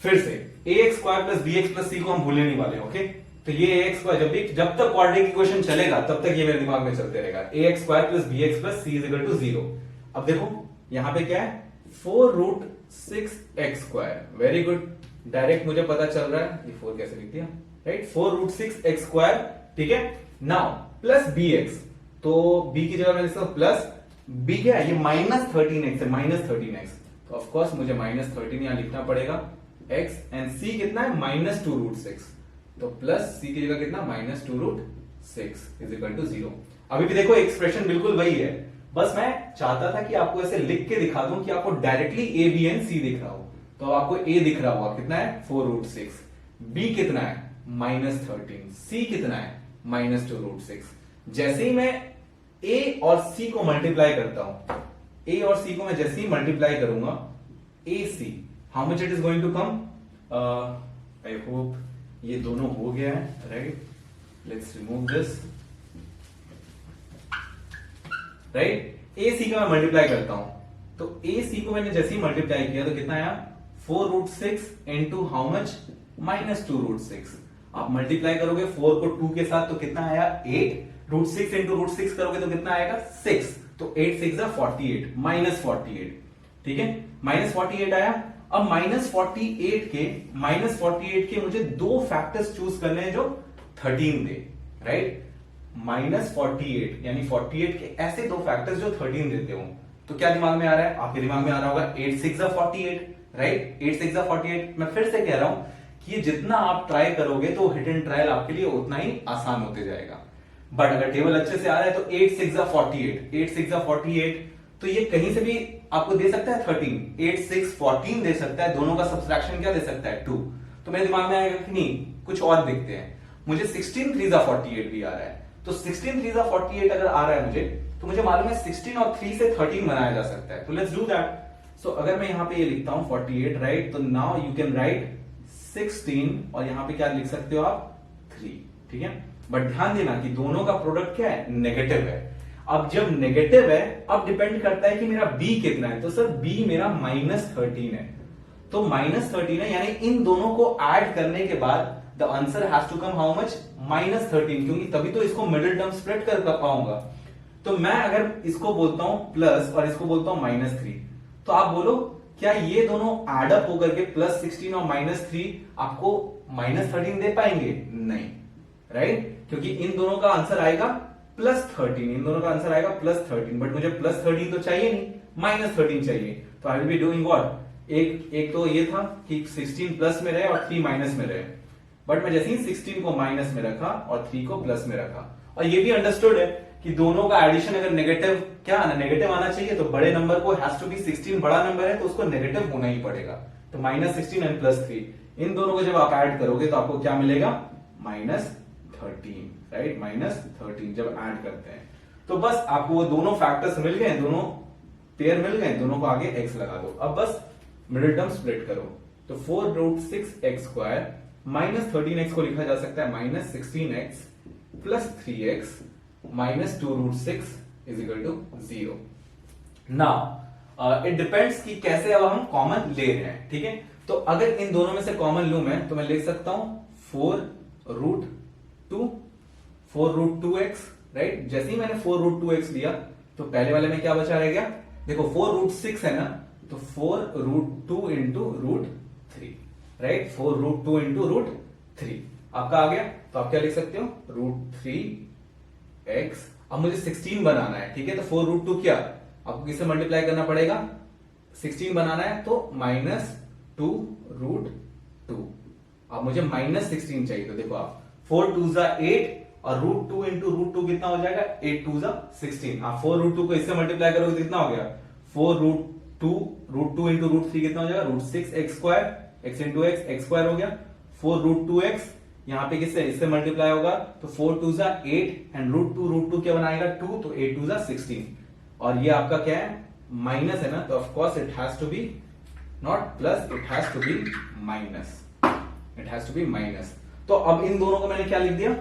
फिर से a x square plus b x plus c को हम भूलने नहीं वाले, ओके। तो ये ए एक्स स्क्वायर जब तक क्वाड्रेटिक इक्वेशन चलेगा तब तक ये मेरे दिमाग में चलते रहेगा, a x square plus b x plus c is equal to 0। अब देखो यहां पे क्या है, 4√6x²। वेरी गुड, डायरेक्ट मुझे पता चल रहा है ये 4 कैसे लिख दिया, राइट। 4√6x², ठीक है। नाउ प्लस बी एक्स, तो बी की जगह मैं लिखता हूं प्लस बी, क्या है ये -13x है, -13x। तो ऑफकोर्स मुझे -13 यहां लिखना पड़ेगा, x एंड c कितना है -2√6, तो प्लस c की जगह कितना -2√6 इज इक्वल टू 0। अभी भी देखो एक्सप्रेशन बिल्कुल वही है, बस मैं चाहता था कि आपको ऐसे लिख के दिखा दूं कि आपको डायरेक्टली ए बी एंड सी दिख रहा हो। तो आपको ए दिख रहा होगा कितना है 4√6, बी कितना है -13, सी कितना है -2√6। जैसे ही मैं ए और सी को मल्टीप्लाई करता हूं, ए और सी को मैं जैसे ही मल्टीप्लाई करूंगा, a c how much it is going to come, I hope ये दोनों हो गया है, right. Let's remove this, right. A c का मैं मल्टीप्लाई करता हूं, तो ए सी को मैंने जैसे ही मल्टीप्लाई किया तो कितना आया 4√6 इंटू हाउ मच -2√6। आप मल्टीप्लाई करोगे 4 को 2 के साथ तो कितना आया 8, √6 इंटू √6 करोगे तो कितना आएगा 6, तो 8 6 48, -48, ठीक है, -48 आया। अब -48 के मुझे दो फैक्टर्स चूज करने हैं जो 13 दे, राइट। -48 यानी 48 के ऐसे दो फैक्टर्स जो 13 देते हो, तो क्या दिमाग में आ रहा है, आपके दिमाग में आ रहा होगा 8 6 48, राइट। 8 6 48। मैं फिर से कह रहा हूं कि ये जितना आप ट्राई करोगे तो हिट एंड ट्रायल आपके लिए उतना ही आसान होते जाएगा। बट अगर टेबल अच्छे से आ रहा है तो 8 6 48, 8 6 48, तो ये कहीं से भी आपको दे सकता है 13, 8 6 14 दे सकता है, दोनों का सब्सट्रैक्शन क्या दे सकता है 2। तो मेरे दिमाग में आएगा कि नहीं कुछ और देखते हैं, मुझे 16 3 48 भी आ रहा है, तो 16 3 48 अगर आ रहा है मुझे, तो मुझे मालूम है 16 और 3 से 13 बनाया जा सकता है, तो लेट्स डू दैट। सो अगर मैं यहां पे ये लिखता हूं 48, राइट, तो नाउ यू कैन राइट 16 और यहां पे क्या लिख सकते हो आप 3, ठीक है। बट ध्यान देना कि दोनों का प्रोडक्ट क्या है, नेगेटिव है। अब जब नेगेटिव है, अब डिपेंड करता है कि मेरा बी कितना है, तो सर बी मेरा -13 है, तो -13 है, यानी इन दोनों को ऐड करने के बाद the answer has to come how much -13, क्योंकि तभी तो इसको मिडिल टर्म स्प्लिट कर पाऊंगा। तो मैं अगर इसको बोलता हूं प्लस और इसको बोलता हूं -3, तो आप बोलो क्या ये दोनों एड अप होकर के +16 और -3 आपको -13 दे पाएंगे? नहीं, राइट, क्योंकि इन दोनों का आंसर आएगा +13, इन दोनों का आंसर आएगा +13, बट मुझे +13 तो चाहिए नहीं, -13 चाहिए। तो I will be doing what, एक तो ये था कि 16 प्लस में रहे और 3 माइनस में रहे, बट मैं जैसे ही 16 को माइनस में रखा और 3 को प्लस में रखा, और ये भी अंडरस्टूड है कि दोनों का एडिशन अगर नेगेटिव क्या आना, नेगेटिव आना चाहिए, तो बड़े नंबर को हैज टू बी 16 बड़ा नंबर है तो उसको नेगेटिव होना ही पड़ेगा। तो -16 एंड +3 इन दोनों को जब आप ऐड करोगे तो आपको क्या मिलेगा -13, राइट, -13 जब ऐड करते हैं। तो बस आपको वो दोनों फैक्टर्स मिल गए, दोनों पेयर मिल गए, दोनों को आगे x लगा दो। अब बस मिडिल टर्म स्प्लिट करो, तो 4√6x² -13x को लिखा जा सकता है -16x + 3x -2√6 is equal to 0। Now it depends कि कैसे अब हम कॉमन ले रहे हैं, ठीक है। तो अगर इन दोनों में से कॉमन लूं मैं, तो मैं लिख सकता हूं 4√2x, राइट। जैसे ही मैंने 4√2x लिया तो पहले वाले में क्या बचा रह गया, देखो 4√6 है ना, तो 4√2 इंटू √3, राइट, 4√2 इंटू √3 आपका आ गया। तो आप क्या लिख सकते हो √3x। अब मुझे 16 बनाना है, ठीक है, तो 4√2 क्या आपको किससे मल्टीप्लाई करना पड़ेगा, 16 बनाना है तो -2√2। अब मुझे -16 चाहिए, तो देखो आप 4 2 8 और √2 इंटू √2 कितना हो जाएगा, 8 2 16। आप 4√2 को इससे मल्टीप्लाई करोगे तो कितना हो गया, 4√2 इंटू √3 कितना हो जाएगा, √6x², x इंटू x² हो गया। 4√2x यहां पे किससे, इससे मल्टीप्लाई होगा, तो 4 2 8 एंड √2 क्या बनाएगा 2, तो 8 2 16। और ये आपका क्या है, माइनस है ना, तो of course it has to be not plus, it has to be minus, it has to be minus. तो अब इन दोनों को मैंने क्या लिख दिया,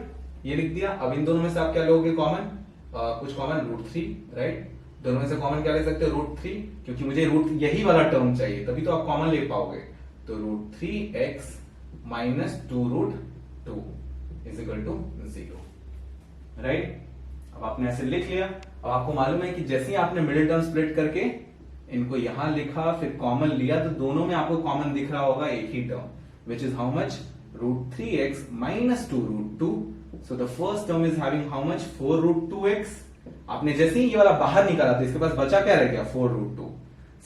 ये लिख दिया। अब इन दोनों में से आप क्या लोगे कॉमन, कुछ कॉमन √3, राइट, दोनों में से कॉमन क्या ले सकते हो √3, क्योंकि मुझे रूट यही वाला टर्म चाहिए, तभी तो आप कॉमन ले पाओगे। तो तो √3x minus 2√2 is equal to 0, right. अब आपने ऐसे लिख लिया। अब आपको मालूम है कि जैसे ही आपने मिडिल टर्म स्प्लिट करके इनको यहां लिखा फिर कॉमन लिया तो दोनों में आपको कॉमन दिख रहा होगा एक ही term, which is how much, √3x minus 2√2। So the first term is having how much, 4√2x। आपने जैसे ही ये वाला बाहर निकाला तो इसके पास बचा क्या रह गया, 4√2।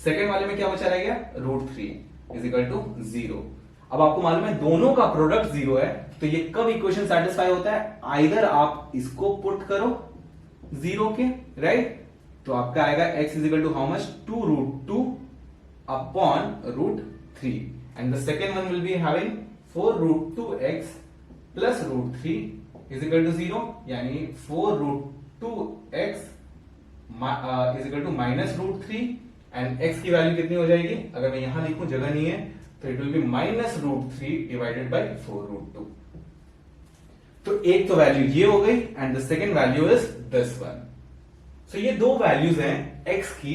सेकेंड वाले में क्या बचा रह गया, √3 इज इक्वल टू 0। अब आपको मालूम है दोनों का प्रोडक्ट 0 है, तो ये कब इक्वेशन सेटिस्फाई होता है, आइदर आप इसको पुट करो 0 के, राइट। तो आपका आएगा x is equal to how much, 2√2 upon √3 and the second one will be having 4√2x plus √3 is equal to 0, यानी 4√2x is equal to minus √3 and x की वैल्यू कितनी हो जाएगी, अगर मैं यहां लिखूं, जगह नहीं है, तो it will be minus √3 divided by 4√2। तो एक तो वैल्यू ये हो गई and the second value is this one. So ये दो वैल्यूज हैं x की,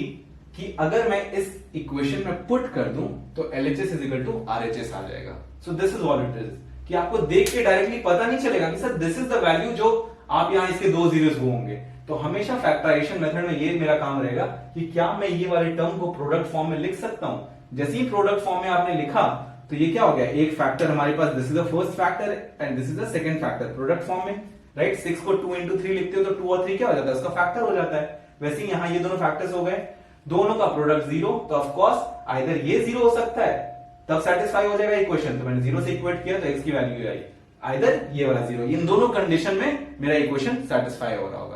कि अगर मैं इस इक्वेशन में पुट कर दूं तो LHS is equal to RHS आ जाएगा। So this is what it is, कि आपको देख के डायरेक्टली पता नहीं चलेगा कि sir this is the value जो आप यहां इसके दो जीरोस होंगे। तो हमेशा फैक्टराइजेशन मेथड में ये मेरा काम रहेगा कि क्या मैं ये वाले टर्म को प्रोडक्ट फॉर्म में लिख सकता हूं। जैसे ही प्रोडक्ट फॉर्म में आपने लिखा तो ये क्या हो गया, एक फैक्टर हमारे पास, this is the first factor and this is the second factor product form में, राइट। 6 को 2 into 3 लिखते हो तो 2 और 3 क्या हो जाता है, उसका फैक्टर हो जाता है। वैसे ही यहां ये दोनों फैक्टर्स हो गए, दोनों का प्रोडक्ट 0, तो ऑफ कोर्स आइदर ये 0 हो सकता है तब सेटिस्फाई हो जाएगा इक्वेशन, तो मैंने 0 से इक्वेट किया तो x की वैल्यू आई, आइदर ये वाला 0, इन दोनों कंडीशन में मेरा इक्वेशन सेटिस्फाई हो रहा होगा।